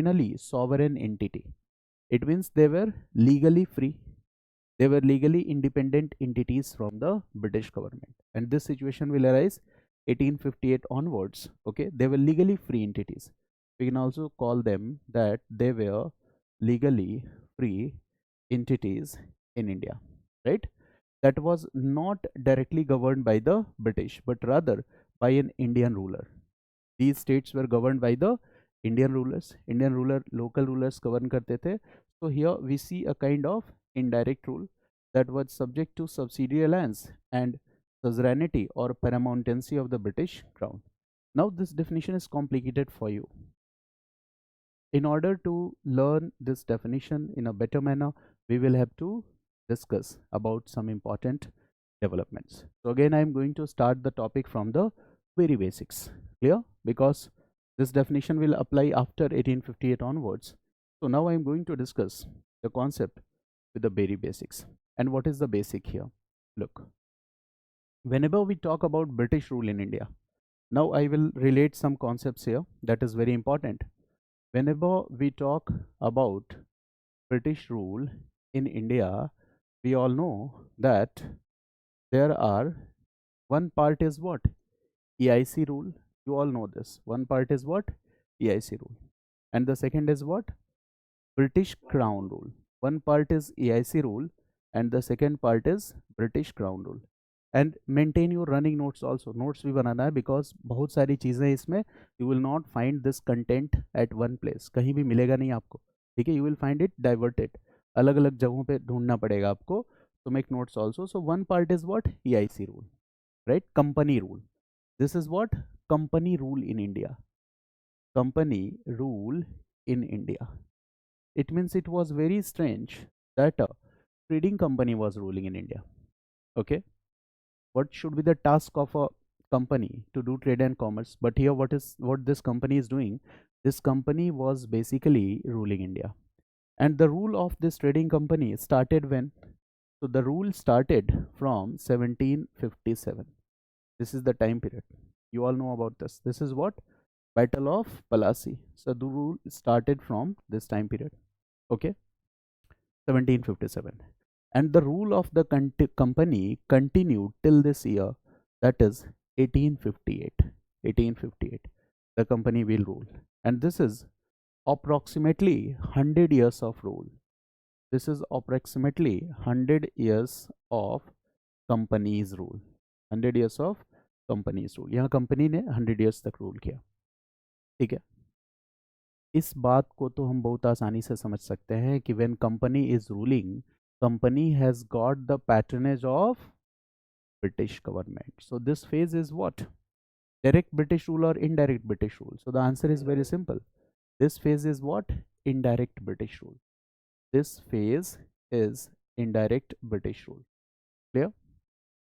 finally sovereign entity. It means they were legally free. They were legally independent entities from the British government. And this situation will arise 1858 onwards. Okay, they were legally free entities. We can also call them that they were legally free entities in India, right? That was not directly governed by the British, but rather by an Indian ruler. These states were governed by the Indian rulers. Indian ruler, local rulers govern karte the. So here we see a kind of indirect rule that was subject to subsidiary alliance and suzerainty or paramountcy of the British crown. Now this definition is complicated for you. In order to learn this definition in a better manner, we will have to discuss about some important developments. So again, I am going to start the topic from the very basics. Clear? Because this definition will apply after 1858 onwards. So now I am going to discuss the concept with the very basics. And what is the basic here? Look, whenever we talk about British rule in India, now I will relate some concepts here that is very important. Whenever we talk about British rule in India, we all know that there are one part is what? EIC rule. You all know this. One part is what? EIC rule. And the second is what? British Crown rule. One part is EIC rule and the second part is British Crown rule. And maintain your running notes also. Notes भी बनाना है because बहुत सारी चीज़ें इसमें you will not find this content at one place. कहीं भी मिलेगा नहीं आपको. ठीक है, you will find it diverted. अलग अलग जगहों पे ढूंढना पड़ेगा आपको. So make notes also. So one part is what? EIC rule, right? Company rule. This is what? Company rule in India. Company rule in India. It means it was very strange that a trading company was ruling in India. Okay, what should be the task of a company? To do trade and commerce. But here what this company is doing? This company was basically ruling India. And the rule of this trading company started when? So the rule started from 1757. This is the time period. You all know about this. This is what? Battle of Plassey. So the rule started from this time period. Okay, 1757. And the rule of the company continued till this year, that is 1858. 1858. The company will rule. And this is approximately 100 years of rule. This is approximately 100 years of company's rule. 100 years of company's rule. यहाँ company ने 100 years तक rule किया. ठीक है, इस बात को तो हम बहुत आसानी से समझ सकते हैं कि when company is ruling, company has got the patronage of British government. So this phase is what? Direct British rule और indirect British rule? So the answer is very simple. This phase is what? Indirect British rule. This phase is indirect British rule. Clear?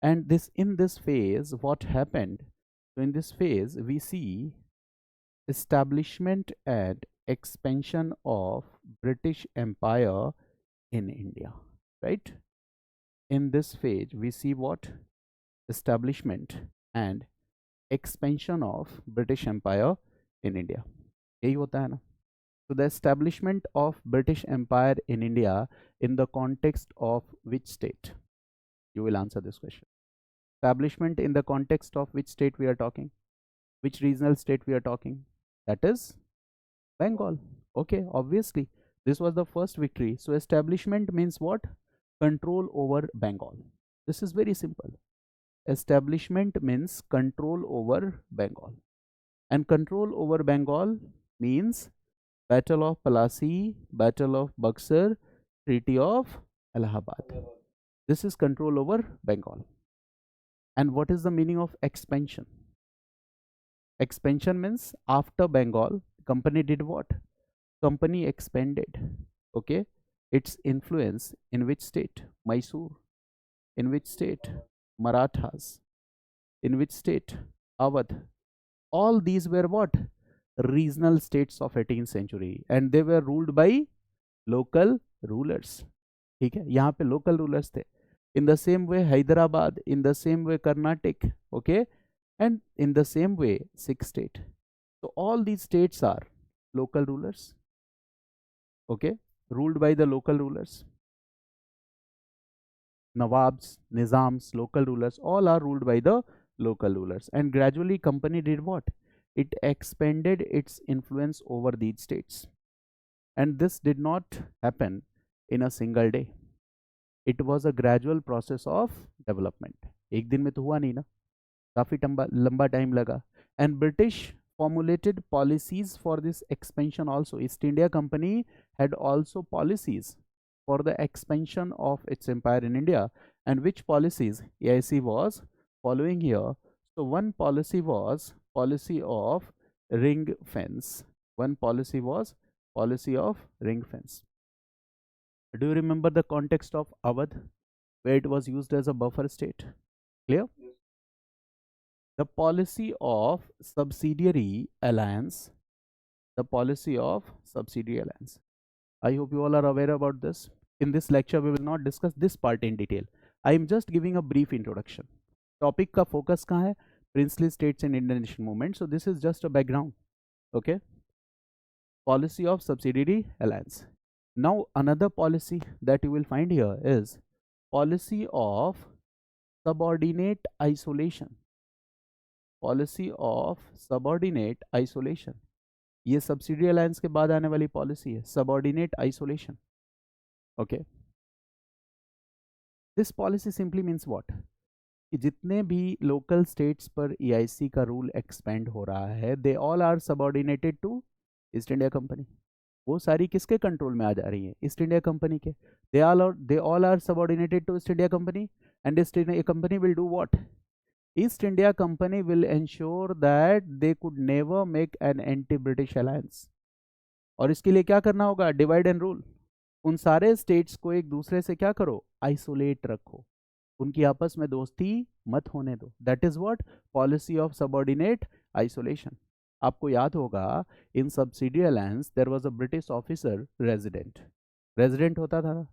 And in this phase, what happened? So in this phase, we see establishment and expansion of British Empire in India. Right? In this phase, we see what? Establishment and expansion of British Empire in India. यही होता है ना? So the establishment of British Empire in India in the context of which state? You will answer this question. Establishment in the context of which state we are talking? Which regional state we are talking? That is Bengal. Okay, obviously this was the first victory. So establishment means what? Control over Bengal. This is very simple. Establishment means control over Bengal. And control over Bengal means Battle of Plassey, Battle of Buxar, Treaty of Allahabad. This is control over Bengal. And what is the meaning of expansion? Expansion means after Bengal, company did what? Company expanded. Okay, its influence in which state? Mysore. In which state? Marathas. In which state? Awadh. All these were what? Regional states of 18th century and they were ruled by local rulers. ठीक है, यहाँ पे local rulers थे. In the same way Hyderabad, in the same way Karnataka, okay, and in the same way 6 states. So all these states are local rulers okay, ruled by the local rulers. Nawabs, nizams, local rulers, all are ruled by the local rulers. And gradually company did what? It expanded its influence over these states. And this did not happen in a single day. It was a gradual process of development. एक दिन में तो हुआ नहीं ना, काफी लंबा time लगा. And British formulated policies for this expansion also. East India Company had also policies for the expansion of its empire in India. And which policies AIC was following here? So one policy was policy of ring fence. One policy was policy of ring fence. Do you remember the context of Awadh, where it was used as a buffer state? Clear? The policy of subsidiary alliance. The policy of subsidiary alliance. I hope you all are aware about this. In this lecture, we will not discuss this part in detail. I am just giving a brief introduction. Topic का focus कहाँ है? Princely states and Indian nation movement. So this is just a background. Okay. Policy of subsidiary alliance. Now another policy that you will find here is policy of subordinate isolation. Policy of subordinate isolation. ये subsidiary alliance के बाद आने वाली policy है, subordinate isolation. Okay. This policy simply means what? कि जितने भी local states पर EIC का rule expand हो रहा है, they all are subordinated to East India Company. वो सारी किसके कंट्रोल में आ जा रही है? ईस्ट इंडिया कंपनी के. they all are subordinated to East India Company, and East India Company will do what? East India Company will ensure that they could never make an anti-British alliance. और इसके लिए क्या करना होगा? Divide and rule. उन सारे states को एक दूसरे से क्या करो? आइसोलेट रखो, उनकी आपस में दोस्ती मत होने दो. That is what? Policy of subordinate isolation. आपको याद होगा in subsidiary alliance there was a British officer resident. Resident होता था.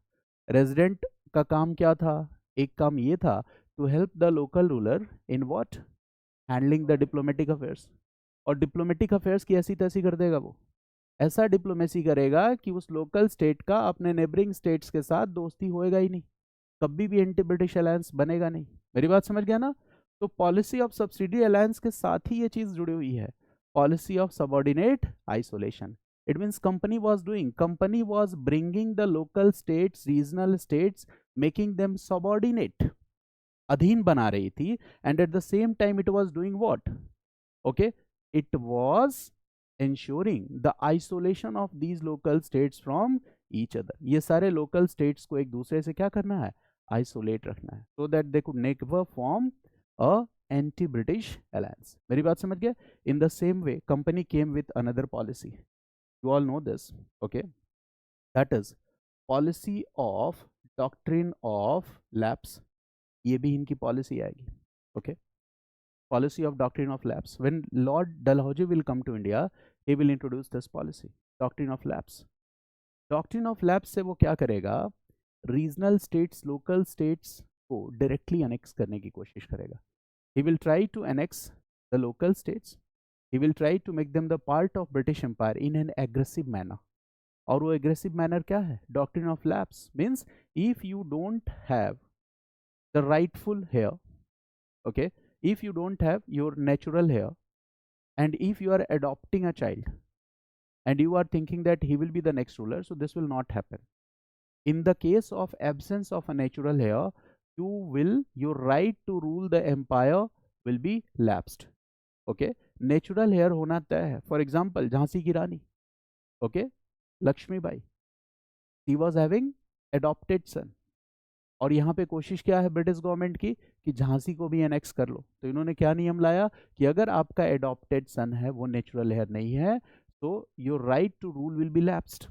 रेजिडेंट का काम क्या था? एक काम ये था to help the local ruler in what? Handling the diplomatic affairs. और डिप्लोमेटिक अफेयर्स की ऐसी तैसी कर देगा वो. ऐसा डिप्लोमेसी करेगा कि उस लोकल स्टेट का अपने नेबरिंग स्टेट्स के साथ दोस्ती होएगा ही नहीं, कभी भी एंटी ब्रिटिश अलायंस बनेगा नहीं. मेरी बात समझ गया ना? तो पॉलिसी ऑफ सब्सिडी अलायंस के साथ ही ये चीज जुड़ी हुई है. Policy of subordinate isolation. It means company was bringing the local states, regional states, making them subordinate, अधीन बना रही थी. And at the same time it was doing what? Okay, it was ensuring the isolation of these local states from each other. ये सारे local states को एक दूसरे से क्या करना है? Isolate रखना है, so that they could never form a anti-British alliance. मेरी बात समझ गए? In the same way, company came with another policy. You all know this, okay? That is policy of doctrine of lapse. ये भी इनकी policy आएगी, okay? Policy of doctrine of lapse. When Lord Dalhousie will come to India, he will introduce this policy, doctrine of lapse. Doctrine of lapse से वो क्या करेगा? Regional states, local states को directly annex करने की कोशिश करेगा. He will try to annex the local states. He will try to make them the part of British Empire in an aggressive manner. और वो aggressive manner क्या है? Doctrine of lapse means if you don't have the rightful heir, okay, if you don't have your natural heir, and if you are adopting a child and you are thinking that he will be the next ruler, so this will not happen. In the case of absence of a natural heir, your right to rule the empire will be lapsed. Okay, natural heir होना तय है. For example, Jhansi की रानी, okay, Lakshmi Bai, he was having adopted son. और यहाँ पे कोशिश क्या है ब्रिटिश गवर्नमेंट की कि झांसी को भी एनेक्स कर लो. तो इन्होंने क्या नियम लाया कि अगर आपका एडॉप्टेड सन है, वो नेचुरल हेयर नहीं है, तो your right to rule will be lapsed.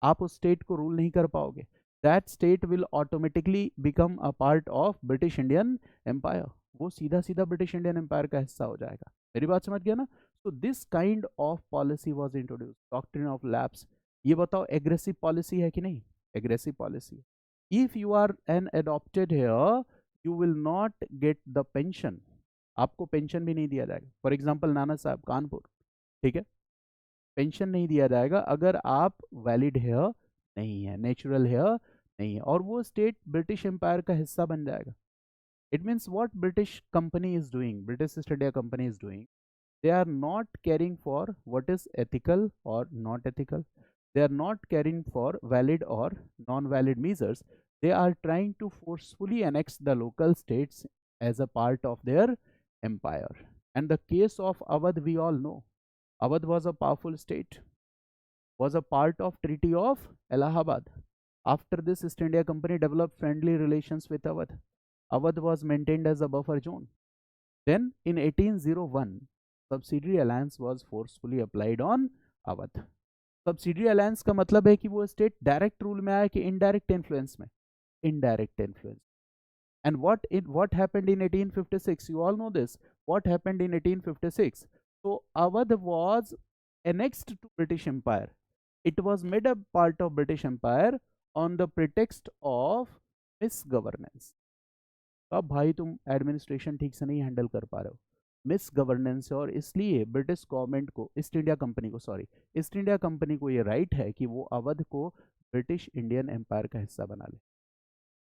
आप उस स्टेट को रूल नहीं कर पाओगे. That state will automatically become a part of British Indian empire. वो सीधा सीधा ब्रिटिश इंडियन एम्पायर का हिस्सा हो जाएगा. मेरी बात समझ गया ना? तो this kind of policy was introduce, doctrine of lapse. ये बताओ एग्रेसिव पॉलिसी है कि नहीं? Aggressive policy. If you are an adopted heir, you will not get the pension. आपको पेंशन भी नहीं दिया जाएगा. फॉर एग्जाम्पल नाना साहब कानपुर, ठीक है, पेंशन नहीं दिया जाएगा अगर आप वैलिड हेयर नहीं है, नेचुरल हेयर नहीं है, और वो स्टेट ब्रिटिश एम्पायर का हिस्सा बन जाएगा. It means what British company is doing, British east India company is doing, they are not caring for what is ethical or not ethical. They are not caring for valid or non-valid measures. They are trying to forcefully annex the local states as a part of their empire. And the case of Awadh, we all know. Awadh was a powerful state, was a part of Treaty of Allahabad. After this, East India Company developed friendly relations with Awadh. Awadh was maintained as a buffer zone. Then in 1801, subsidiary alliance was forcefully applied on Awadh. Subsidiary alliance का मतलब है कि वो state direct rule में आया कि indirect influence में, indirect influence. And what happened in 1856, you all know this, what happened in 1856. So Awadh was annexed to British Empire. It was made a part of British Empire on the pretext of misgovernance. अब भाई तुम administration ठीक से नहीं handle कर पा रहे हो, मिस गवर्नेंस है, और इसलिए ब्रिटिश गवर्नमेंट को, ईस्ट इंडिया कंपनी को, सॉरी, ईस्ट इंडिया कंपनी को ये राइट है कि वो अवध को ब्रिटिश इंडियन एम्पायर का हिस्सा बना ले.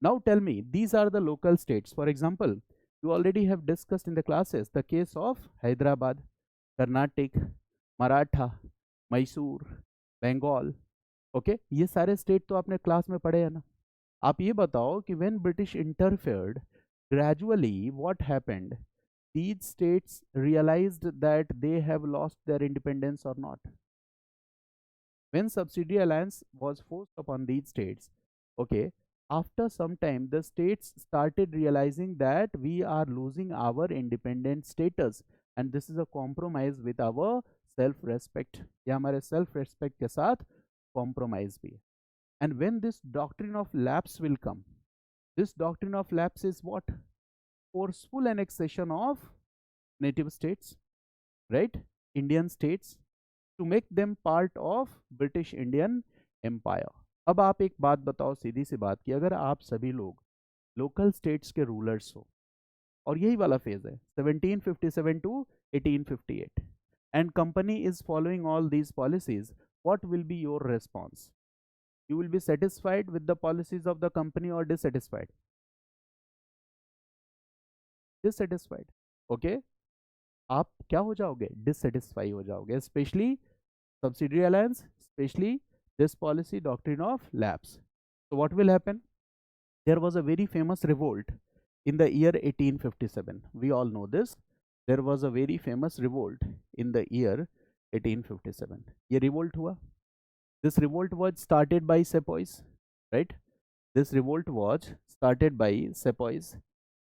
Now tell me, these are the local states. For example, you already have discussed in the classes the case of Hyderabad, Karnataka, Maratha, Mysore, Bengal. Okay, ये सारे स्टेट तो आपने क्लास में पढ़े हैं ना. आप ये बताओ कि when British interfered, gradually what happened, these states realized that they have lost their independence or not. When subsidiary alliance was forced upon these states, okay, after some time the states started realizing that we are losing our independent status, and this is a compromise with our self respect, या हमारे self respect के साथ compromise भी है. And when this doctrine of lapse will come, this doctrine of lapse is what? Forceful annexation of native states, right? Indian states, to make them part of British Indian Empire. अब आप एक बात बताओ, सीधी सी बात, कि अगर आप सभी लोग लोकल स्टेट्स के रूलर्स हो, और यही वाला फेज है 1757 to 1858, and company is following all these policies, what will be your response? You will be satisfied with the policies of the company or dissatisfied? Dissatisfied. Okay, आप क्या हो जाओगे? डिससेटिस्फाई हो जाओगे, specially subsidiary alliance, especially this policy doctrine of lapse. So what will happen? There was a very famous revolt in the year 1857. We all know this. There was a very famous revolt in the year 1857. ये revolt हुआ. This revolt was started by sepoys, right? This revolt was started by sepoys.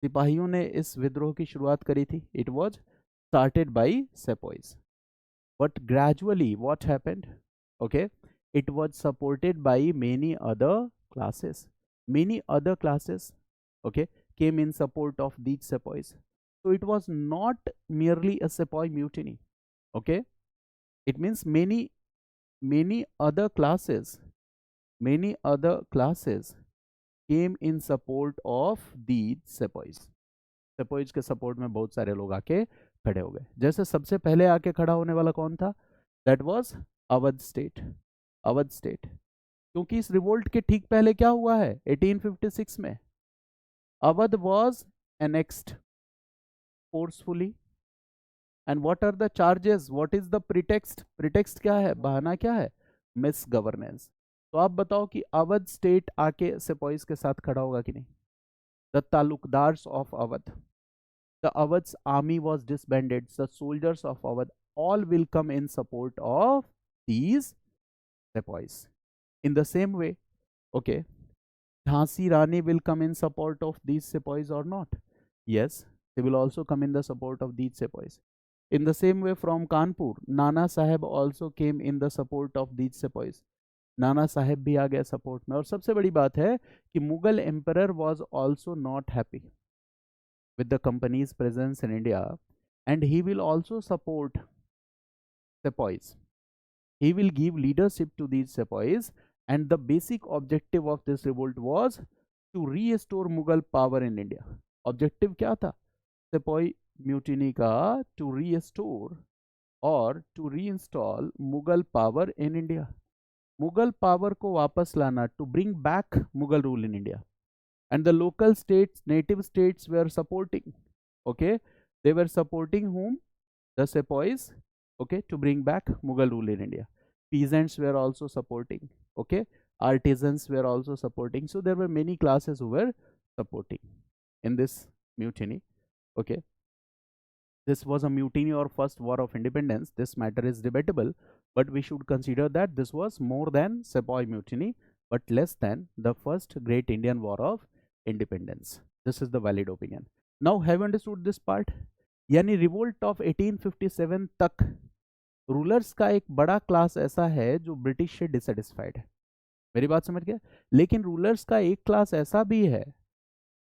सिपाहियों ने इस विद्रोह की शुरुआत करी थी. It was started by sepoys. But gradually what happened? Okay, it was supported by many other classes. Many other classes, okay, came in support of these sepoys. So it was not merely a sepoy mutiny. Okay, it means many other classes came in support of these sepoys. sepoys के support में बहुत सारे लोग आके खड़े हो गए. जैसे सबसे पहले आके खड़ा होने वाला कौन था? That was Awadh state. Awadh state, क्योंकि इस रिवोल्ट के ठीक पहले क्या हुआ है? 1856 में Awadh was annexed forcefully. And what are the charges? What is the pretext? Pretext क्या है? बहाना क्या है? Misgovernance. तो आप बताओ कि अवध स्टेट आके सेपोइस के साथ खड़ा होगा कि नहीं? The taluqdars of Awadh, the Awadh's army was disbanded, the soldiers of Awadh all will come in support of these sepoys. In the same way, okay, Jhansi Rani will come in support of these sepoys or not? Yes, they will also come in the support of these sepoys. In the same way, from Kanpur, Nana Sahib also came in the support of these sepoys. Nana Saheb भी आ गया support में. और सबसे बड़ी बात है कि Mughal emperor was also not happy with the company's presence in India, and he will also support sepoys. He will give leadership to these sepoys, and the basic objective of this revolt was to restore Mughal power in India. Objective क्या था sepoy mutiny का? To restore और to reinstall Mughal power in India, Mughal power को वापस लाना, to bring back Mughal rule in India. And the local states, native states were supporting, okay, they were supporting whom? The sepoys, okay, to bring back Mughal rule in India. Peasants were also supporting, okay, artisans were also supporting. So there were many classes who were supporting in this mutiny, okay. This was a mutiny or first war of independence. This matter is debatable, but we should consider that this was more than sepoy mutiny but less than the first great Indian war of independence. This is the valid opinion. Now have you understood this part? यानी revolt of 1857 तक rulers का एक बड़ा class ऐसा है जो British से dissatisfied है. मेरी बात समझ गया? लेकिन रूलर्स का एक क्लास ऐसा भी है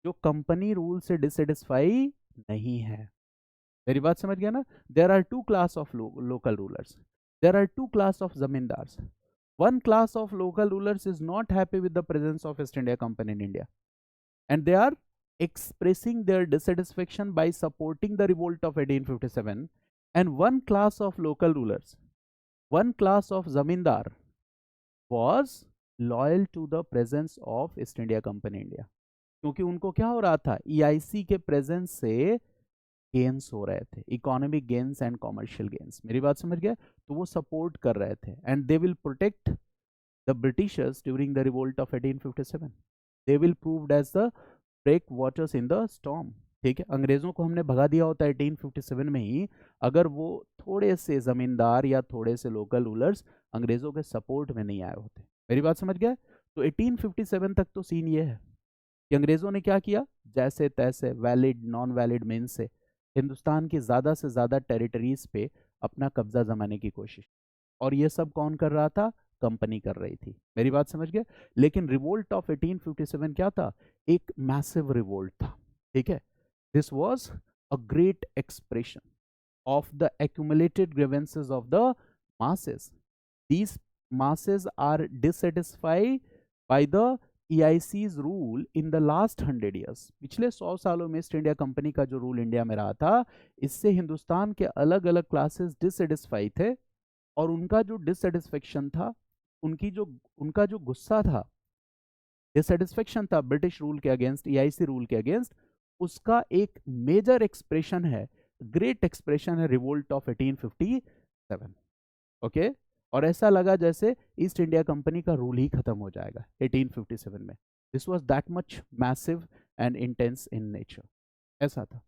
जो कंपनी रूल से डिससेटिस्फाई नहीं है. मेरी बात समझ गया ना? There are two class of local rulers, there are two class of zamindars. One class of local rulers is not happy with the presence of East India Company in India, and they are expressing their dissatisfaction by supporting the revolt of 1857. And one class of local rulers, one class of zamindar was loyal to the presence of East India Company in India. क्योंकि उनको क्या हो रहा था? EIC के presence से gains हो रहे थे, economic gains and commercial gains. मेरी बात समझ गया? तो वो सपोर्ट कर रहे थे. And they will protect the Britishers during the revolt of 1857. They will proved as the breakwaters in the storm. ठीक है, अंग्रेजों को हमने भगा दिया होता 1857 में ही, अगर वो थोड़े से जमींदार या थोड़े से लोकल रूलर्स अंग्रेजों के सपोर्ट में नहीं आए होते. मेरी बात समझ गए? तो 1857 तक तो सीन ये है कि अंग्रेजों ने क्या किया, जैसे तैसे वैलिड नॉन वैलिड मीन से हिंदुस्तान की ज़्यादा से ज़्यादा टेरिटरीज पे अपना कब्जा जमाने की कोशिश. और ये सब कौन कर रहा था? कंपनी कर रही थी. मेरी बात समझ गए? लेकिन रिवोल्ट ऑफ 1857 क्या था? एक मैसिव रिवोल्ट था. ठीक है, this was a great expression of the accumulated grievances of the masses. These masses are dissatisfied by the EIC's rule in the last 100 years. पिछले 100 सालों में ईस्ट इंडिया कंपनी का जो रूल इंडिया में रहा था, इससे हिंदुस्तान के अलग अलग क्लासेस डिससेटिस्फाई थे. और उनका जो डिससेटिस्फेक्शन था, उनका जो गुस्सा था, डिससेटिस्फेक्शन था ब्रिटिश रूल के अगेंस्ट, EIC रूल के अगेंस्ट, उसका एक मेजर एक्सप्रेशन है, ग्रेट एक्सप्रेशन है रिवोल्ट ऑफ 1857. ओके, और ऐसा लगा जैसे ईस्ट इंडिया कंपनी का रूल ही खत्म हो जाएगा 1857 में. This was that much massive and intense in nature. ऐसा था.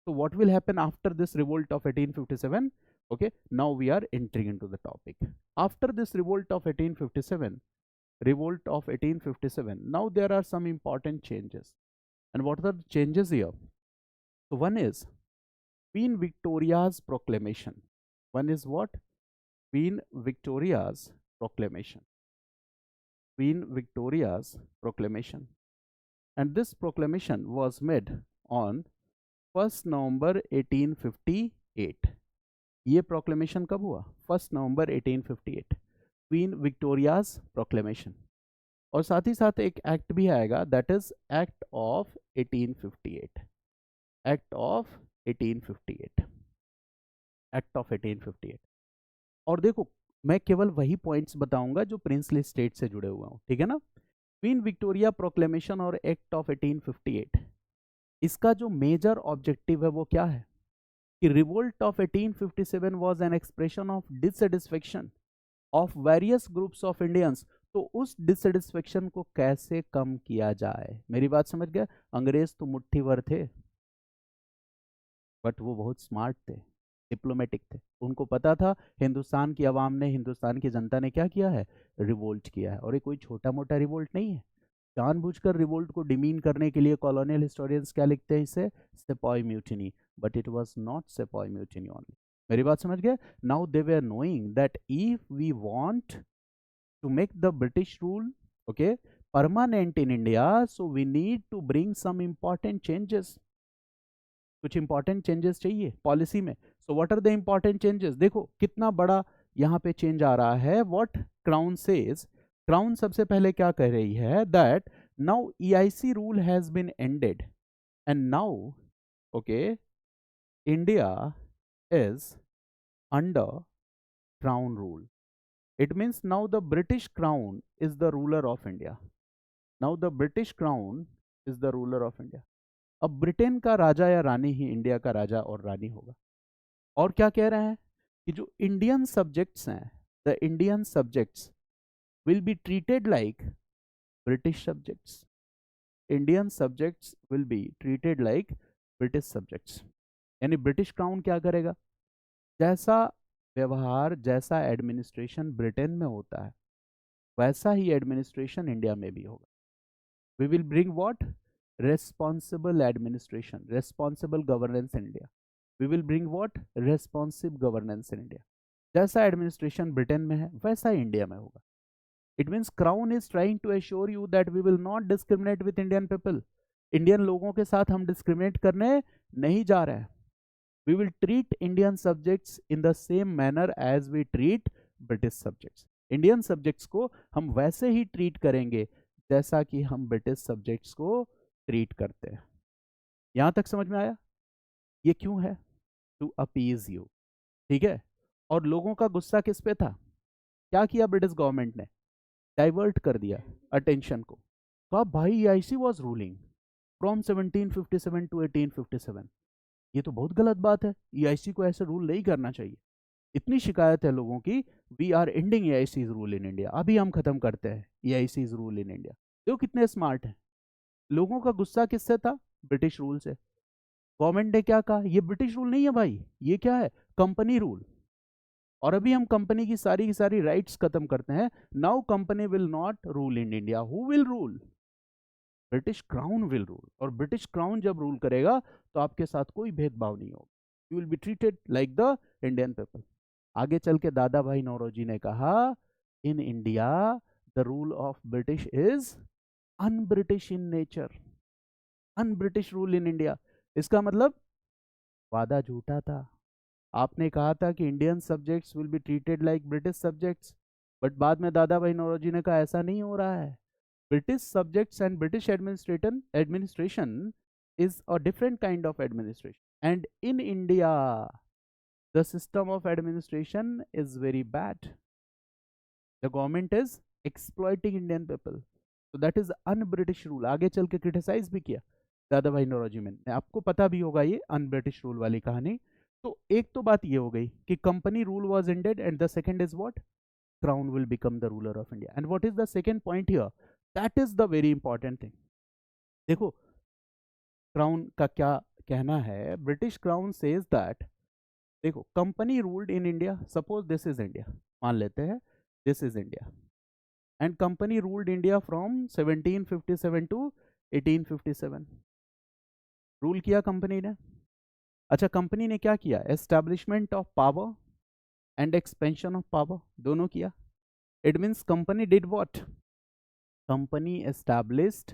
So what will happen after this revolt of 1857? Okay, now we are entering into the topic. After this revolt of 1857, now there are some important changes. And what are the changes here? So one is Queen Victoria's proclamation. One is what? Queen Victoria's proclamation. Queen Victoria's proclamation. And this proclamation was made on 1 November 1858. ये proclamation कब हुआ? 1 November 1858. Queen Victoria's proclamation. और साथ ही साथ एक act भी आएगा, that is act of 1858. Act of 1858. Act of 1858. और देखो, मैं केवल वही पॉइंट्स बताऊंगा जो प्रिंसली स्टेट से जुड़े हुए हों. ठीक है ना? क्वीन विक्टोरिया प्रोक्लेमेशन और एक्ट ऑफ 1858, इसका जो मेजर ऑब्जेक्टिव है वो क्या है कि revolt of 1857 was an expression of dissatisfaction of various groups of Indians. तो उस डिससेटिस्फेक्शन को कैसे कम किया जाए. मेरी बात समझ गए? अंग्रेज तो मुट्ठी भर थे, बट वो बहुत स्मार्ट थे, डिप्लोमेटिक थे. उनको पता था हिंदुस्तान की आवाम ने, हिंदुस्तान की जनता ने क्या किया है? रिवोल्ट किया है. और ये कोई छोटा मोटा रिवोल्ट नहीं है. जानबूझकर रिवोल्ट को डिमीन करने के लिए कॉलोनियल हिस्टोरियंस क्या लिखते हैं इसे? Sepoy mutiny. But it was not sepoy mutiny only. मेरी बात समझ गए? Now they were knowing that if we want to make the British rule okay permanent in India, so we need to bring some important changes. कुछ important changes चाहिए policy में. सो what are the important changes? देखो कितना बड़ा यहाँ पे change आ रहा है. व्हाट क्राउन सेज, क्राउन सबसे पहले क्या कह रही है? That now EIC rule has been ended and now okay India is under crown rule. It means now the British crown is the ruler of India. Now the British crown is the ruler of India. अब Britain का राजा या रानी ही India का राजा और रानी होगा. और क्या कह रहे हैं कि जो इंडियन सब्जेक्ट्स हैं, the Indian subjects will be treated like British subjects. Indian subjects will be treated like British subjects. यानी ब्रिटिश क्राउन क्या करेगा, जैसा व्यवहार, जैसा एडमिनिस्ट्रेशन ब्रिटेन में होता है, वैसा ही एडमिनिस्ट्रेशन इंडिया में भी होगा. We will bring what, responsible administration, responsible governance in India. We will bring what, responsive governance in India. जैसा एडमिनिस्ट्रेशन ब्रिटेन में है वैसा इंडिया में होगा. It means crown is trying to assure you that we will not discriminate with Indian people. Indian लोगों के साथ हम डिस्क्रिमिनेट करने नहीं जा रहे हैं. We will treat Indian subjects in the same manner as we treat British subjects. Indian subjects को हम वैसे ही ट्रीट करेंगे जैसा कि हम ब्रिटिश सब्जेक्ट्स को ट्रीट करते हैं. यहां तक समझ में आया? ये क्यों है? To appease you. ठीक है. और लोगों का गुस्सा किस पे था? क्या किया ब्रिटिश गवर्नमेंट ने? डाइवर्ट कर दिया अटेंशन को. कहा भाई EIC was ruling from 1757 to 1857. ये तो बहुत गलत बात है, ईआईसी को ऐसे रूल नहीं करना चाहिए. इतनी शिकायत है लोगों की, we are ending EIC rule in India. अभी हम खत्म करते हैं ईआईसी रूल इन इंडिया. देखो कितने स्मार्ट हैं. लोगों का गुस्सा किससे था? ब्रिटिश रूल से. गवर्नमेंट ने क्या कहा, ये ब्रिटिश रूल नहीं है भाई, ये क्या है, कंपनी रूल. और अभी हम कंपनी की सारी राइट्स खत्म करते हैं. Now company will not rule in India. Who will rule? British crown will rule. और ब्रिटिश क्राउन जब रूल करेगा तो आपके साथ कोई भेदभाव नहीं होगा. You will be treated like the Indian people. आगे चल के दादा भाई नौरोजी ने कहा, in India the rule of British is un-British in nature. Un-British rule in India. इसका मतलब वादा झूठा था. आपने कहा था कि Indian subjects will be treated like British subjects, but बाद में दादा भाई नौरोजी ने कहा ऐसा नहीं हो रहा है. British subjects and British administration is a different kind of administration, and in India the system of administration is very bad. The government is exploiting Indian people, so that is un-British rule. आगे चल के criticise भी किया दादा भाई नौरोजी में. आपको पता भी होगा ये अन-ब्रिटिश रूल वाली कहानी. तो एक तो बात ये हो गई कि company rule was ended, and the second is what, crown will become the ruler of India. And what is the second point here? That is the very important thing. देखो क्राउन का क्या कहना है. ब्रिटिश क्राउन सेज दैट, देखो company ruled in India. Suppose this is India, मान लेते हैं this is India, and company ruled India from 1757 to 1857. Rule किया कंपनी ने. अच्छा, कंपनी ने क्या किया? Establishment of power and expansion of power दोनों किया. It means company did what? Company established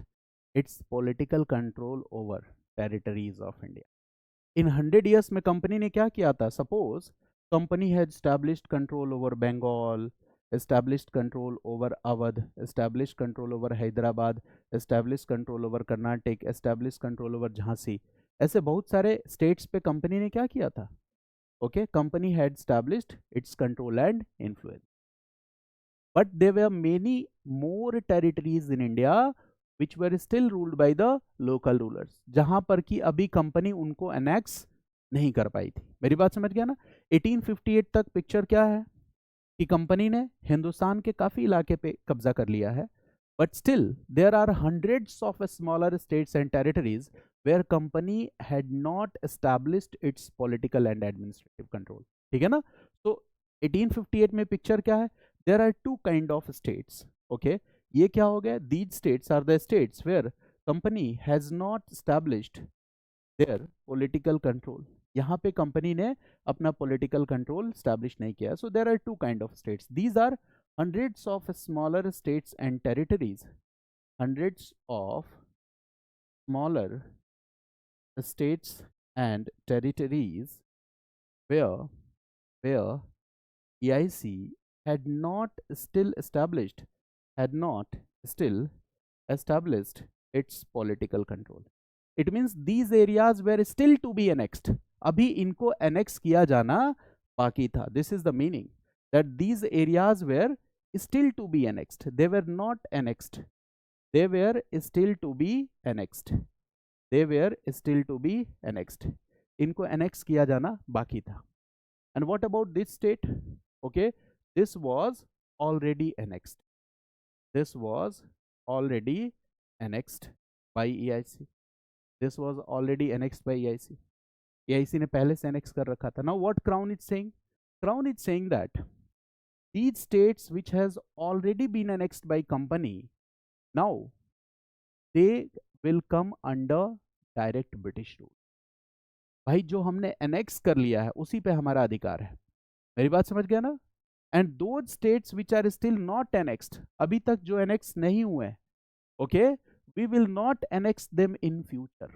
its political control over territories of India. In 100 years में company ने क्या किया था? Suppose company had established control over Bengal, established control over Awadh, established control over Hyderabad, established control over Karnataka, established control over Jhansi. ऐसे बहुत सारे states पे company ने क्या किया था? Okay, company had established its control and influence. But there were many more territories in India which were still ruled by the local rulers, जहां पर कि अभी कंपनी उनको एनेक्स नहीं कर पाई थी. मेरी बात समझ गया ना? 1858 तक पिक्चर क्या है कि कंपनी ने हिंदुस्तान के काफी इलाके पे कब्जा कर लिया है, but still there are hundreds of smaller states and territories where company had not established its political and administrative control. ठीक है ना? तो 1858 में पिक्चर क्या है? There are two kind of states. Okay, ये क्या हो गया? These states are the states where company has not established their political control. यहाँ पे कंपनी ने अपना पॉलिटिकल कंट्रोल स्टैब्लिश नहीं किया. So there are two kind of states. These are hundreds of smaller states and territories. Hundreds of smaller states and territories where EIC had not still established its political control. It means these areas were still to be annexed. अभी इनको annex किया जाना बाकी था. This is the meaning that these areas were still to be annexed. They were not annexed. They were still to be annexed. They were still to be annexed. इनको annex किया जाना बाकी था. And what about this state? Okay, this was already annexed. This was already annexed by EIC. This was already annexed by EIC. EIC ने पहले से annex कर रखा था. Now what Crown is saying? Crown is saying that these states which has already been annexed by company, now they will come under direct British rule. भाई जो हमने annex कर लिया है उसी पे हमारा अधिकार है. मेरी बात समझ गया ना? And those states which are still not annexed, अभी तक जो annex नहीं हुए, okay, we will not annex them in future.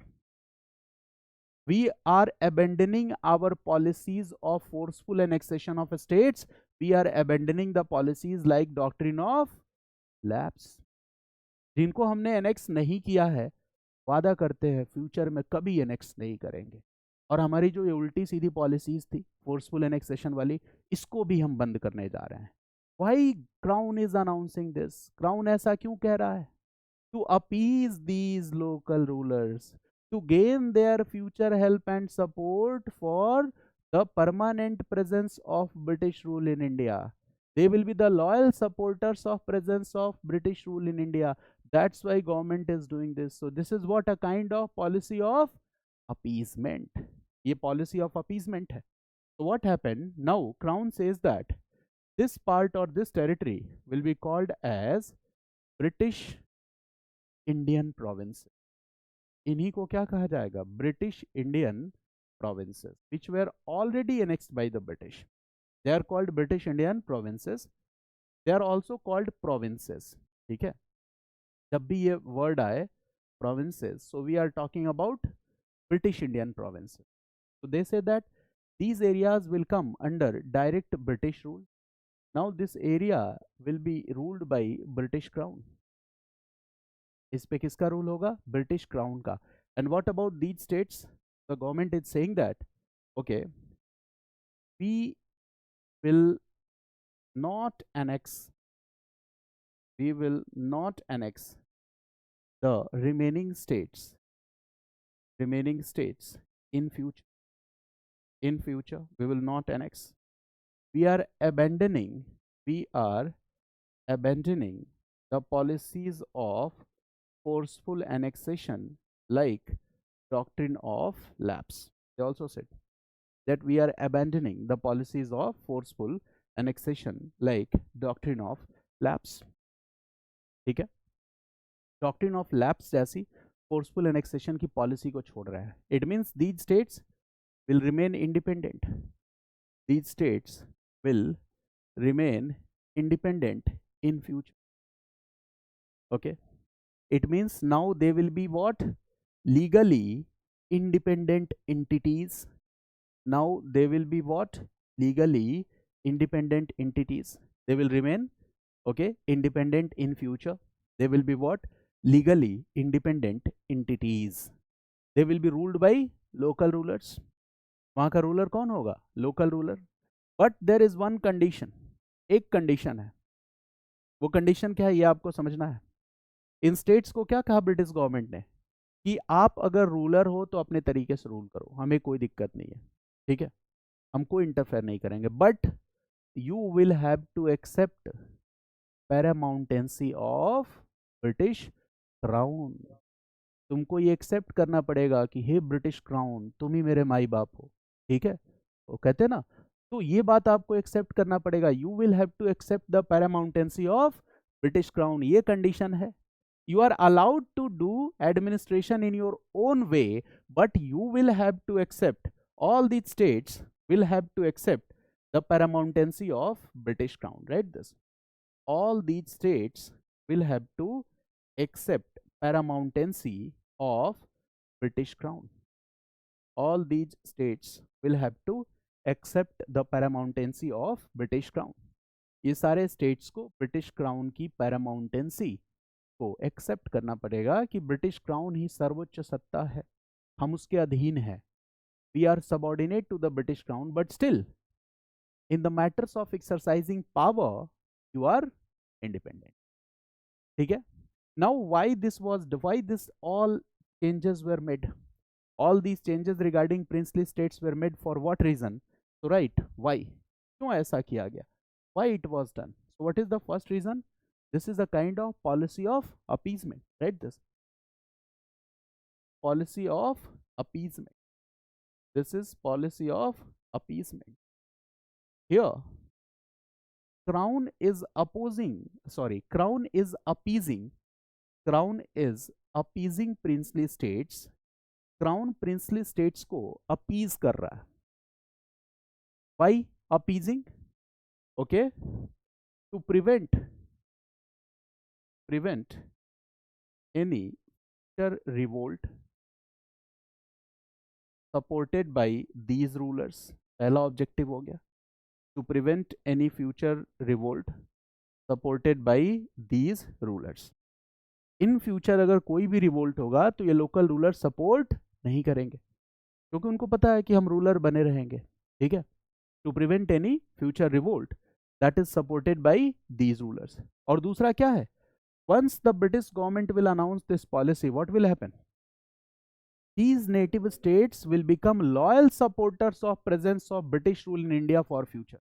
We are abandoning our policies of forceful annexation of states. We are abandoning the policies like doctrine of lapse. जिनको हमने annex नहीं किया है, वादा करते हैं फ्यूचर में कभी एनेक्स नहीं करेंगे. और हमारी जो ये उल्टी सीधी पॉलिसीज थी फोर्सफुल एनेक्सेशन वाली, इसको भी हम बंद करने जा रहे हैं. Why crown is announcing this? Crown ऐसा क्यों कह रहा है? To appease these local rulers, to gain their future help and support for the permanent presence of British rule in India. They will be the loyal supporters of presence of British rule in India. That's why government is doing this. So this is what a kind of policy of appeasement. ये policy of appeasement है. So what happened? Now Crown says that this part or this territory will be called as British Indian provinces. इन्हीं को क्या कहा जाएगा? British Indian provinces which were already annexed by the British. They are called British Indian provinces. They are also called provinces. ठीक है, जब भी ये वर्ड आए provinces, so we are talking about British Indian provinces. So they say that these areas will come under direct British rule. Now this area will be ruled by British Crown. इस पे किसका rule होगा? British crown का. And what about these states? The government is saying that okay, we will not annex, we will not annex the remaining states in future. In future we will not annex. We are abandoning the policies of forceful annexation like doctrine of lapse. They also said that we are abandoning the policies of forceful annexation like doctrine of lapse. ठीक है, doctrine of lapse जैसी forceful annexation की policy को छोड़ रहा है. It means these states will remain independent. These states will remain independent in future. Okay, it means now they will be what? Legally independent entities. Now they will be what? Legally independent entities. They will remain, okay, independent in future. They will be what? Legally independent entities. They will be ruled by local rulers. वहाँ का ruler कौन होगा? Local ruler. But there is one condition. एक condition है. वो condition क्या है ये आपको समझना है. इन स्टेट्स को क्या कहा ब्रिटिश गवर्नमेंट ने? कि आप अगर रूलर हो तो अपने तरीके से रूल करो, हमें कोई दिक्कत नहीं है. ठीक है, हम कोई इंटरफेयर नहीं करेंगे. But you will have to accept paramountcy of British crown. तुमको ये एक्सेप्ट करना पड़ेगा कि हे ब्रिटिश क्राउन, तुम ही मेरे माई बाप हो. ठीक है, वो कहते हैं ना, तो ये बात आपको एक्सेप्ट करना पड़ेगा. You will have to accept the paramountcy of British crown. ये कंडीशन है. You are allowed to do administration in your own way, but you will have to accept, all these states will have to accept the paramountcy of British Crown. Right? This, all these states will have to accept paramountcy of British Crown. All these states will have to accept the paramountcy of British Crown. ये सारे states को British Crown की paramountcy को accept करना पड़ेगा कि British crown ही सर्वोच्च सत्ता है, हम उसके अधीन है. We are subordinate to the British crown, but still in the matters of exercising power you are independent. ठीक है. Now why this all changes were made, all these changes regarding princely states were made for what reason? So right, why, क्यों ऐसा किया गया, why it was done? So what is the first reason? This is a kind of policy of appeasement, right? This policy of appeasement, this is policy of appeasement. Here crown is opposing, sorry, crown is appeasing, crown is appeasing princely states, crown princely states को appease कर रहा है. Why appeasing? Okay, to prevent any future revolt supported by these rulers. पहला objective हो गया, to prevent any future revolt supported by these rulers. In future अगर कोई भी रिवोल्ट होगा तो ये लोकल रूलर सपोर्ट नहीं करेंगे, क्योंकि उनको पता है कि हम रूलर बने रहेंगे. ठीक है. To prevent any future revolt that is supported by these rulers. और दूसरा क्या है? Once the British government will announce this policy, what will happen? These native states will become loyal supporters of presence of British rule in India for future.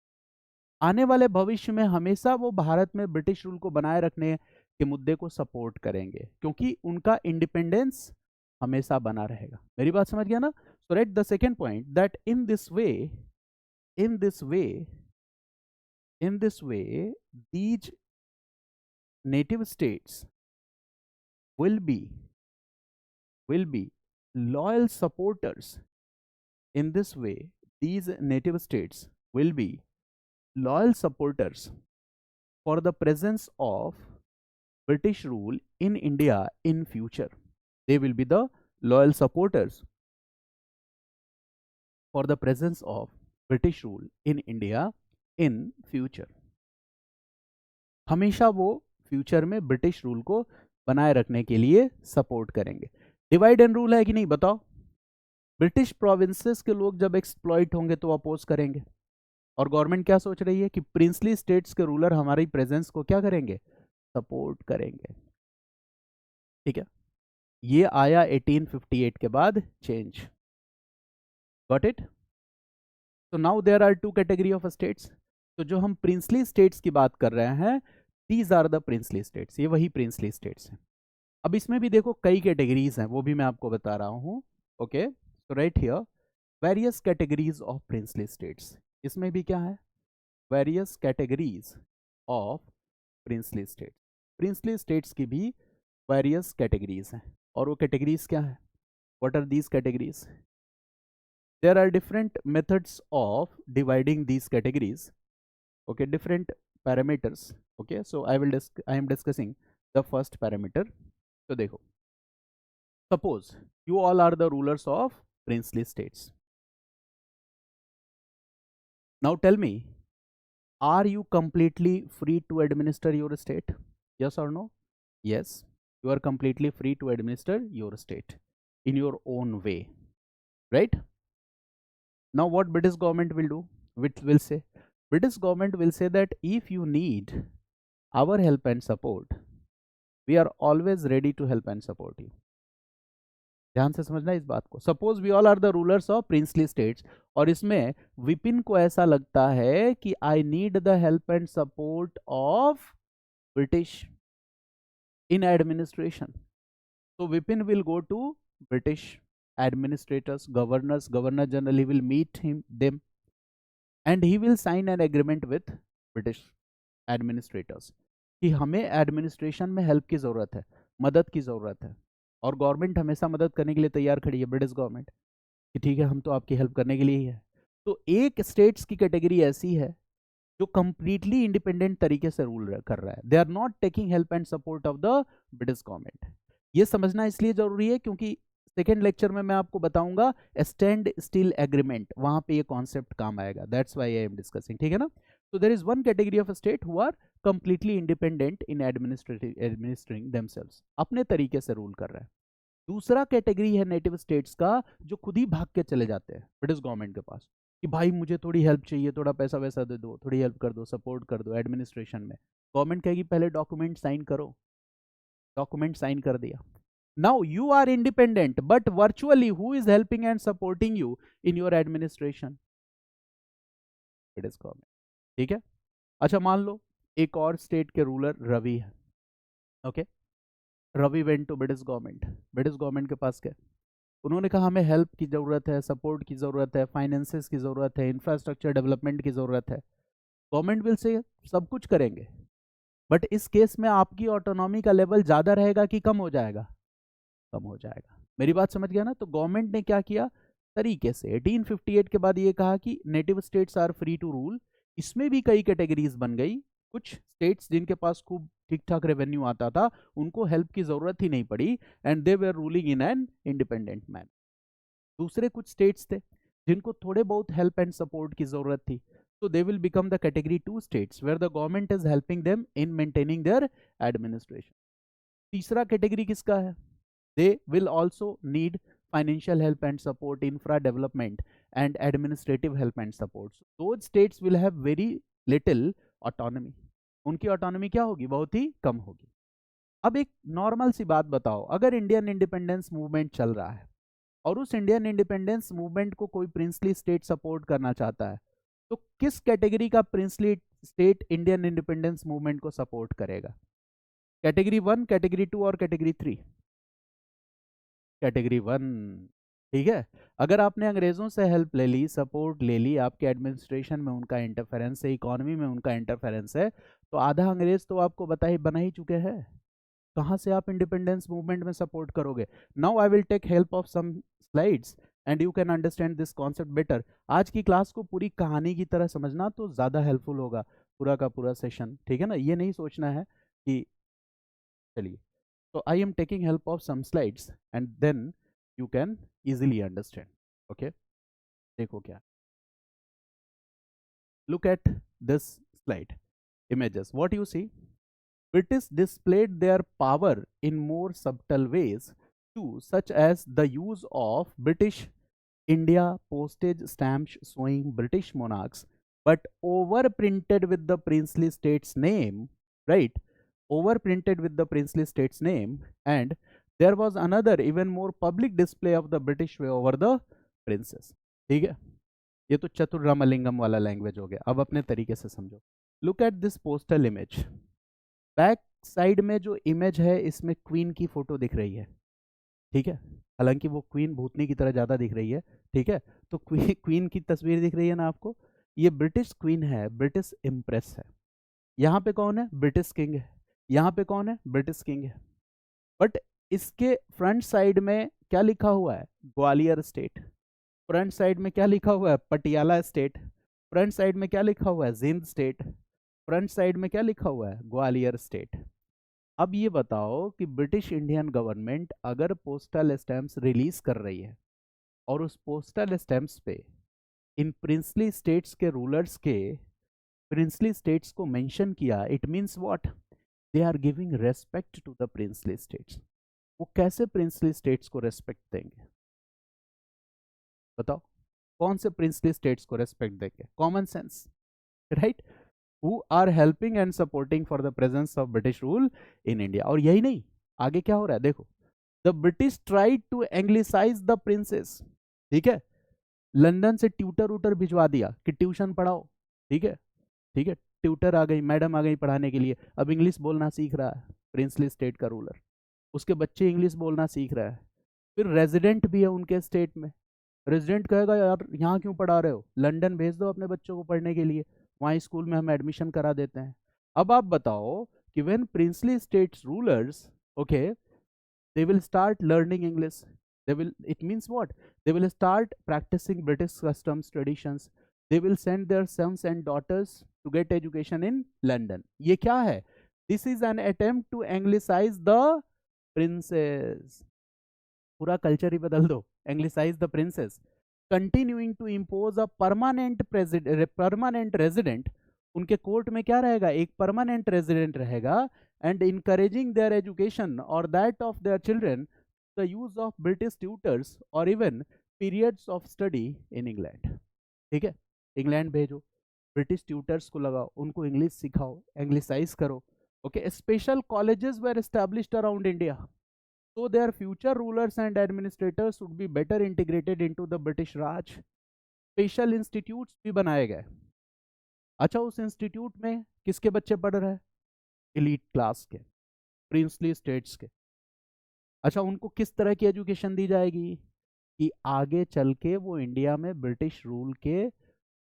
आने वाले भविष्य में हमेशा वो भारत में ब्रिटिश रूल को बनाए रखने के मुद्दे को सपोर्ट करेंगे, क्योंकि उनका इंडिपेंडेंस हमेशा बना रहेगा. मेरी बात समझ गया ना? So write the second point, that in this way these native states will be loyal supporters. In this way these native states will be loyal supporters for the presence of British rule in India in future. They will be the loyal supporters for the presence of British rule in India in future. हमेशा वो future में British rule को बनाए रखने के लिए support करेंगे. Divide and rule है कि नहीं बताओ? ब्रिटिश प्रोविंसेस के लोग जब एक्सप्लॉइट होंगे तो अपोज करेंगे, और गवर्नमेंट क्या सोच रही है कि प्रिंसली स्टेट्स के रूलर हमारी प्रेजेंस को क्या करेंगे? सपोर्ट करेंगे. ठीक है. ये आया 1858 के बाद चेंज. Got it? तो now there are two category of states. तो जो हम प्रिंसली स्टेट्स की बात कर रहे हैं, these are the princely states. ये वही प्रिंसली स्टेट्स हैं. अब इसमें भी देखो कई कैटेगरीज हैं, वो भी मैं आपको बता रहा हूँ. Okay, so right here various categories of princely states. इसमें भी क्या है? Various categories of princely states. Princely states की भी वेरियस कैटेगरीज हैं, और वो कैटेगरीज क्या है? What are these categories? There are different methods of dividing these categories. Okay, different parameters. Okay, so I am discussing the first parameter. So देखो, suppose you all are the rulers of princely states. Now tell me, are you completely free to administer your state? Yes or no? Yes, you are completely free to administer your state in your own way, right? Now what British government will do? Which will say, British government will say that if you need our help and support, we are always ready to help and support you. ध्यान से समझना इस बात को. Suppose we all are the rulers of princely states, और इसमें विपिन को ऐसा लगता है कि I need the help and support of British in administration. So Vipin will go to British administrators, governors, Governor General. He will meet them, and he will sign an agreement with British administrators कि हमें administration में help की ज़रूरत है, मदद की ज़रूरत है, और गवर्नमेंट हमेशा मदद करने के लिए तैयार खड़ी है, ब्रिटिश गवर्नमेंट, कि ठीक है हम तो आपकी हेल्प करने के लिए ही है. तो एक स्टेट्स की कैटेगरी ऐसी है जो कंप्लीटली इंडिपेंडेंट तरीके से रूल कर रहा है. They are not taking help and support of the British government. ये समझना इसलिए जरूरी है क्योंकि सेकेंड लेक्चर में मैं आपको बताऊंगा स्टैंड स्टिल एग्रीमेंट, वहां पे ये कॉन्सेप्ट काम आएगा. That's why I am discussing. ठीक है ना? So there is one category of a state who are completely independent in administering themselves, अपने तरीके से रूल कर रहा है. दूसरा कैटेगरी है नेटिव स्टेट्स का जो खुद ही भाग के चले जाते हैं ब्रिटिश गवर्नमेंट के पास. कि भाई मुझे थोड़ी हेल्प चाहिए, थोड़ा पैसा वैसा दे दो, थोड़ी हेल्प कर दो, सपोर्ट कर दो एडमिनिस्ट्रेशन में, गवर्नमेंट कहेगी पहले डॉक्यूमेंट साइन करो, डॉक्यूमेंट साइन कर दिया, now you are independent, but virtually who is helping and supporting you in your administration? It is government. ठीक है। अच्छा मान लो एक और स्टेट के रूलर रवि है, okay, Ravi went to British government, British government के पास गए, उन्होंने कहा हमें हेल्प की ज़रूरत है, सपोर्ट की ज़रूरत है, फाइनेंसेस की ज़रूरत है, इंफ्रास्ट्रक्चर डेवलपमेंट की ज़रूरत है, गवर्नमेंट विल से सब कुछ करेंगे, बट इस केस में आपकी ऑटोनॉमी का लेवल ज़्यादा रहेगा कि कम हो जाएगा? कम हो जाएगा। मेरी बात समझ गया ना? तो गवर्नमेंट ने क्या किया तरीके से 1858 के बाद ये कहा कि native states are free to rule, इसमें भी कई कैटेगरीज बन गई, कुछ स्टेट्स जिनके पास खूब ठीक ठाक रेवेन्यू आता था उनको हेल्प की जरूरत ही नहीं पड़ी, and they were ruling in an independent man. दूसरे कुछ स्टेट्स थे जिनको थोड़े बहुत हेल्प एंड सपोर्ट की जरूरत थी, so they will become the category 2 states where the government is helping them in maintaining their administration. तीसरा कैटेगरी किसका है? they will also need financial help and support, infra development and administrative help and support. So those states will have very little autonomy, उनकी autonomy क्या होगी? बहुत ही कम होगी। अब एक नॉर्मल सी बात बताओ, अगर इंडियन इंडिपेंडेंस मूवमेंट चल रहा है और उस इंडियन इंडिपेंडेंस मूवमेंट को कोई प्रिंसली स्टेट सपोर्ट करना चाहता है, तो किस कैटेगरी का princely state Indian independence movement को सपोर्ट करेगा? कैटेगरी 1, कैटेगरी 2 और कैटेगरी 3? कैटेगरी 1। ठीक है। अगर आपने अंग्रेजों से हेल्प ले ली, सपोर्ट ले ली, आपके एडमिनिस्ट्रेशन में उनका इंटरफेरेंस है, इकोनॉमी में उनका इंटरफेरेंस है, तो आधा अंग्रेज तो आपको बना ही चुके हैं, कहाँ से आप इंडिपेंडेंस मूवमेंट में सपोर्ट करोगे? Now I will take help of some slides and you can understand this concept better. आज की क्लास को पूरी कहानी की तरह समझना तो ज़्यादा हेल्पफुल होगा पूरा का पूरा सेशन, ठीक है ना? ये नहीं सोचना है कि चलिए, so I am taking help of some slides and then you can easily understand. Okay, देखो क्या, look at this slide images, what you see, British displayed their power in more subtle ways too, such as the use of British India postage stamps showing British monarchs but overprinted with the princely state's name, right? Overprinted with the princely state's name, and there was another even more public display of the British way over the princess. ठीक है, ये तो चतुर रामलिंगम वाला language हो गया, अब अपने तरीके से समझो। Look at this postal image, back side में जो इमेज है इसमें क्वीन की फोटो दिख रही है, ठीक है, हालांकि वो क्वीन भूतनी की तरह ज़्यादा दिख रही है, ठीक है, तो क्वीन की तस्वीर दिख रही है ना आपको, ये ब्रिटिश क्वीन है, ब्रिटिश इम्प्रेस है। यहाँ पे कौन है? ब्रिटिश किंग है। यहाँ पे कौन है? ब्रिटिश किंग है। बट इसके फ्रंट साइड में क्या लिखा हुआ है? ग्वालियर स्टेट। फ्रंट साइड में क्या लिखा हुआ है? पटियाला स्टेट। फ्रंट साइड में क्या लिखा हुआ है? जिंद स्टेट। फ्रंट साइड में क्या लिखा हुआ है? ग्वालियर स्टेट। अब ये बताओ कि ब्रिटिश इंडियन गवर्नमेंट अगर पोस्टल स्टैम्प्स रिलीज कर रही है और उस पोस्टल स्टैम्प्स पे इन प्रिंसली स्टेट्स के रूलर्स के प्रिंसली स्टेट्स को मेंशन किया, it means what? They are giving respect to the princely states. वो कैसे प्रिंसली स्टेट्स को रेस्पेक्ट देंगे? बताओ, कौन से प्रिंसली स्टेट्स को रेस्पेक्ट देंगे? Common sense, right? who are helping and supporting for the presence of British rule in India। और यही नहीं, आगे क्या हो रहा है देखो, the British tried to anglicize the princess, ठीक है, लंदन से ट्यूटर उटर भिजवा दिया कि ट्यूशन पढ़ाओ, ठीक है, ठीक है, ट्यूटर आ गई, मैडम आ गई पढ़ाने के लिए, अब इंग्लिश बोलना सीख रहा है प्रिंसली स्टेट का रूलर, उसके बच्चे इंग्लिश बोलना सीख रहा है, फिर रेजिडेंट भी है उनके स्टेट में, रेजिडेंट कहेगा यार यहाँ क्यों पढ़ा रहे हो, लंदन भेज दो अपने बच्चों को पढ़ने के लिए, वहाँ स्कूल में हम एडमिशन करा देते हैं। अब आप बताओ कि when princely states rulers, okay, they will start learning English, they will, it means what? They will start practicing British customs, traditions, they will send their sons and daughters to get education in London। ये क्या है? This is an attempt to anglicize the princess। पूरा culture ही बदल दो, anglicize the princess, continuing to impose a permanent resident। उनके court में क्या रहेगा? एक परमानेंट रेजिडेंट रहेगा, एंड इनकरेजिंग देयर एजुकेशन और that of their children the use of British tutors और even periods of study in England. ठीक है, इंग्लैंड भेजो, ब्रिटिश ट्यूटर्स को लगाओ, उनको इंग्लिश सिखाओ, एंग्लिसाइज करो। Okay, special colleges were established around India, so their future rulers and administrators would be better integrated into the British Raj. Special institutes भी बनाए गए। अच्छा, उस इंस्टीट्यूट में किसके बच्चे पढ़ रहे हैं? एलीट क्लास के, प्रिंसली स्टेट्स के। अच्छा, उनको किस तरह की एजुकेशन दी जाएगी कि आगे चल के वो इंडिया में ब्रिटिश रूल के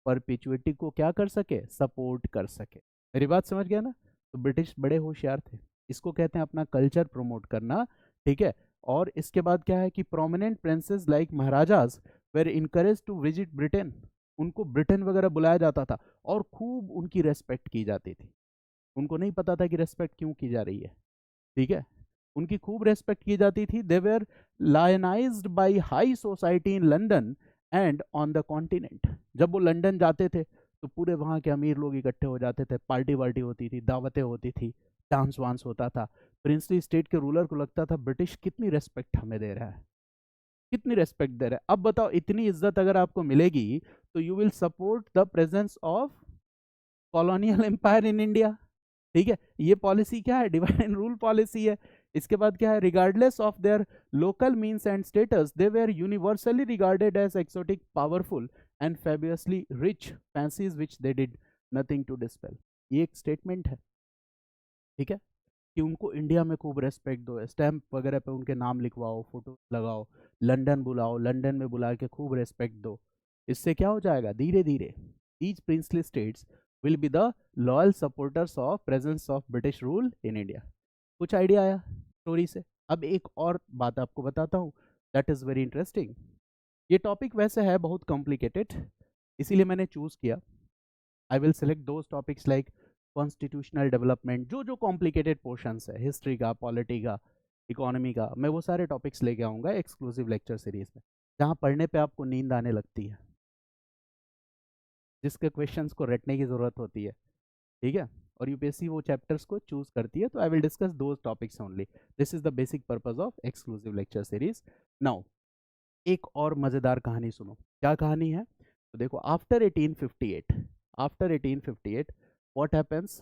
परपिचुइटी को क्या कर सके, सपोर्ट कर सके। मेरी बात समझ गया ना? तो ब्रिटिश बड़े होशियार थे, इसको कहते हैं अपना कल्चर प्रमोट करना। ठीक है, और इसके बाद क्या है कि prominent princes like maharajas were encourage to visit Britain, उनको ब्रिटेन वगैरह बुलाया जाता था और खूब उनकी रेस्पेक्ट की जाती थी। उनको नहीं पता था कि रेस्पेक्ट क्यों की जा रही है। ठीक है, उनकी खूब रेस्पेक्ट की जाती थी। They were lionised by high society in London and on the continent. जब वो लंदन जाते थे तो पूरे वहाँ के अमीर लोग इकट्ठे हो जाते थे, पार्टी वार्टी होती थी, दावतें होती थी, डांस वांस होता था। प्रिंसली स्टेट के रूलर को लगता था ब्रिटिश कितनी रेस्पेक्ट हमें दे रहा है, कितनी रेस्पेक्ट दे रहा है। अब बताओ, इतनी इज्जत अगर आपको मिलेगी तो you will support the presence of colonial empire in India. ठीक है, ये पॉलिसी क्या है? डिवाइड एंड रूल पॉलिसी है। इसके बाद क्या है? Regardless of their local means and status they were universally regarded as exotic, powerful and fabulously rich fancies which they did nothing to dispel. ये एक स्टेटमेंट है, ठीक है, कि उनको इंडिया में खूब रेस्पेक्ट दो, स्टैंप वगैरह पे उनके नाम लिखवाओ, फोटो लगाओ, लंदन बुलाओ, लंदन में बुला के खूब रेस्पेक्ट दो। इससे क्या हो जाएगा? धीरे धीरे these princely states will be the loyal supporters of presence of British rule in India। कुछ आइडिया आया स्टोरी से? अब एक और बात आपको बताता हूँ, दैट इज वेरी इंटरेस्टिंग। ये टॉपिक वैसे है बहुत कॉम्प्लिकेटेड, इसीलिए मैंने चूज किया। I will select those topics like constitutional development, जो जो कॉम्प्लिकेटेड पोर्शंस है, हिस्ट्री का, पॉलिटी का, इकोनॉमी का, मैं वो सारे टॉपिक्स लेके आऊँगा एक्सक्लूसिव लेक्चर सीरीज में, जहाँ पढ़ने पे आपको नींद आने लगती है, जिसके क्वेश्चंस को रटने की ज़रूरत होती है। ठीक है, और यूपीएससी वो चैप्टर्स को चूज करती है। तो I will discuss those topics only. This is the basic purpose of exclusive lecture series. Now एक और मज़ेदार कहानी सुनो। क्या कहानी है? तो देखो, after 1858 what happens?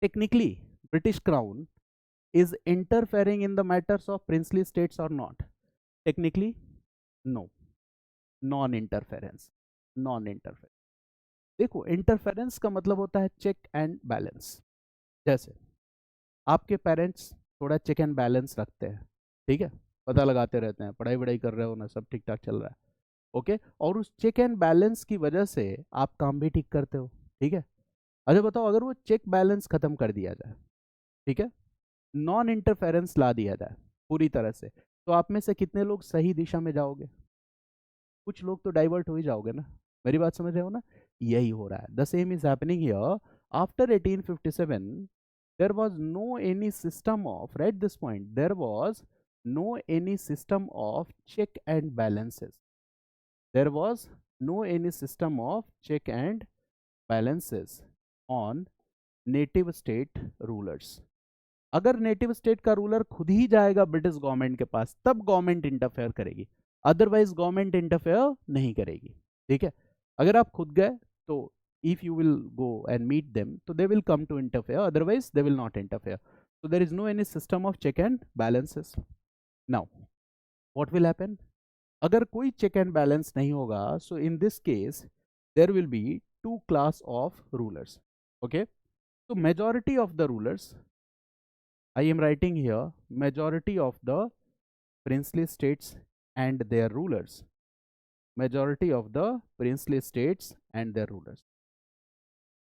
Technically British crown is interfering in the matters of princely states or not? Technically, no. Non-interference, non-interference। देखो, इंटरफेरेंस का मतलब होता है चेक एंड बैलेंस। जैसे आपके पेरेंट्स थोड़ा चेक एंड बैलेंस रखते हैं, ठीक है, पता लगाते रहते हैं, पढ़ाई वढ़ाई कर रहे हो ना, सब ठीक ठाक चल रहा है, ओके, और उस चेक एंड बैलेंस की वजह से आप काम भी ठीक करते हो, ठीक है। अच्छा बताओ, अगर वो चेक बैलेंस खत्म कर दिया जाए, ठीक है, नॉन इंटरफेरेंस ला दिया जाए पूरी तरह से, तो आप में से कितने लोग सही दिशा में जाओगे? कुछ लोग तो डाइवर्ट हो ही जाओगे ना। मेरी बात समझ रहे हो ना? यही हो रहा है। The same is happening here. After 1857 there was no any system of, right, this point, there was no any system of check and balances. There was no any system of check and balances on native state rulers। अगर native state का ruler खुद ही जाएगा British government के पास, तब government interfere करेगी, otherwise government interfere नहीं करेगी। ठीक है, अगर आप खुद गए तो if you will go and meet them तो they will come to interfere, otherwise they will not interfere. so there is no any system of check and balances। now what will happen? अगर कोई check and balance नहीं होगा, so in this case there will be two class of rulers। okay, so majority of the rulers, I am writing here majority of the princely states and their rulers, majority of the princely states and their rulers।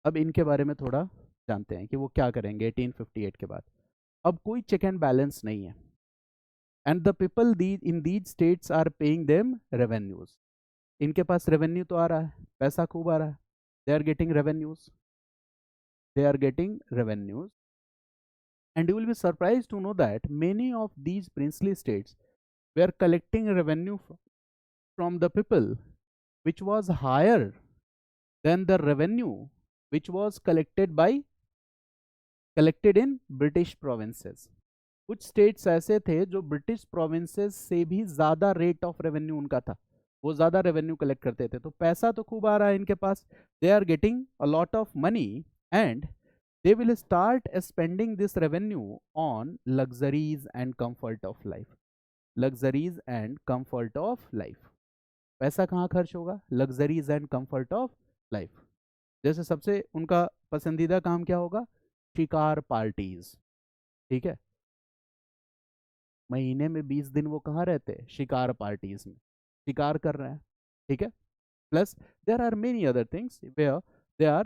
अब इनके बारे में थोड़ा जानते हैं कि वो क्या करेंगे 1858 के बाद। अब कोई चेक एंड बैलेंस नहीं है, and the people in these states are paying them revenues. इनके पास रेवेन्यू तो आ रहा है, पैसा खूब आ रहा है, they are getting revenues, they are getting revenues. And you will be surprised to know that many of these princely states were collecting revenue from the people which was higher than the revenue which was collected in British provinces। कुछ states ऐसे थे जो British provinces से भी ज्यादा rate of revenue उनका था। वो ज़्यादा रेवेन्यू कलेक्ट करते थे, तो पैसा तो खूब आ रहा है इनके पास, they are getting a lot of money and they will start spending this revenue on luxuries and comfort of life. Luxuries and comfort of life. पैसा कहाँ खर्च होगा? Luxuries and comfort of life. जैसे सबसे उनका पसंदीदा काम क्या होगा? शिकार पार्टीज, ठीक है, महीने में 20 दिन वो कहाँ रहते हैं? शिकार पार्टीज में शिकार कर रहे हैं, ठीक है. Plus, there are many other things where they are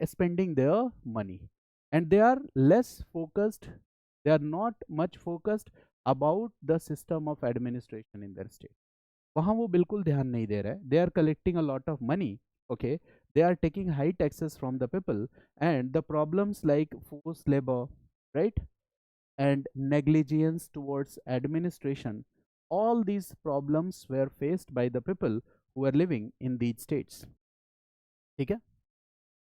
spending their money and they are less focused, they are not much focused about the system of administration in their state. वहाँ वो बिल्कुल ध्यान नहीं दे रहे. They are collecting a lot of money, okay, they are taking high taxes from the people, and the problems like forced labor, right, and negligence towards administration, all these problems were faced by the people who were living in these states. ठीक है.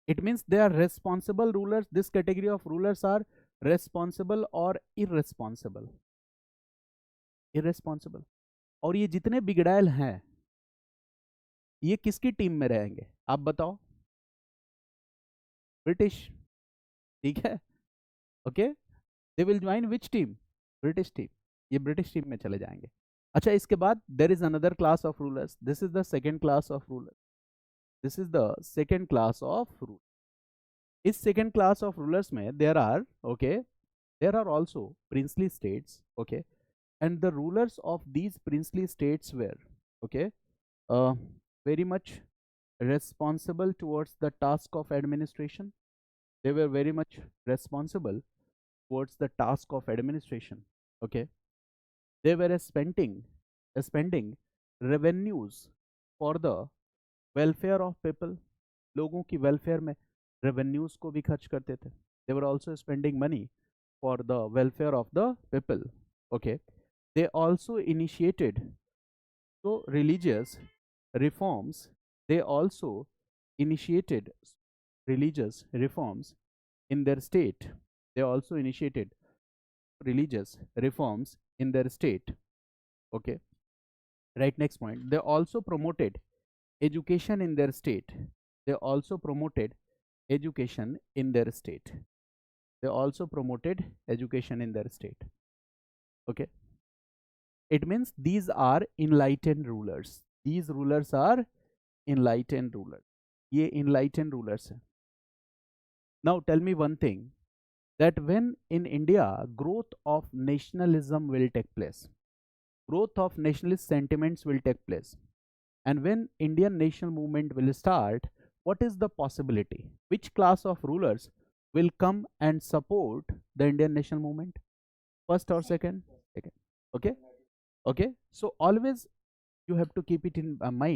It means they are responsible rulers. This category of rulers are responsible or irresponsible. Irresponsible. और ये जितने बिगड़ैल हैं, ये किसकी team में रहेंगे आप बताओ? ब्रिटिश, ठीक है, okay. They will join which team? British team. ये ब्रिटिश टीम में चले जाएंगे. अच्छा, इसके बाद there is another class of rulers. This is the second class of ruler. This is the second class of ruler. इस सेकेंड क्लास ऑफ रूलर्स में there are, okay, there are also princely states, okay, and the rulers of these princely states were, okay, very much responsible towards the task of administration. They were very much responsible towards the task of administration, okay. They were spending revenues for the welfare of people. लोगों की welfare में revenues को भी खर्च करते थे. They were also spending money for the welfare of the people, okay. They also initiated so religious reforms. They also initiated religious reforms in their state. They also initiated religious reforms in their state, okay. Right, next point, they also promoted education in their state. They also promoted education in their state. They also promoted education in their state, okay. It means these are enlightened rulers. These rulers are enlightened rulers. ये enlightened rulers हैं. Now tell me one thing, that when in India growth of nationalism will take place, growth of nationalist sentiments will take place, and when Indian national movement will start, what is the possibility? Which class of rulers will come and support the Indian national movement? First or second? Second. Okay. Okay. So always you have to keep it in mind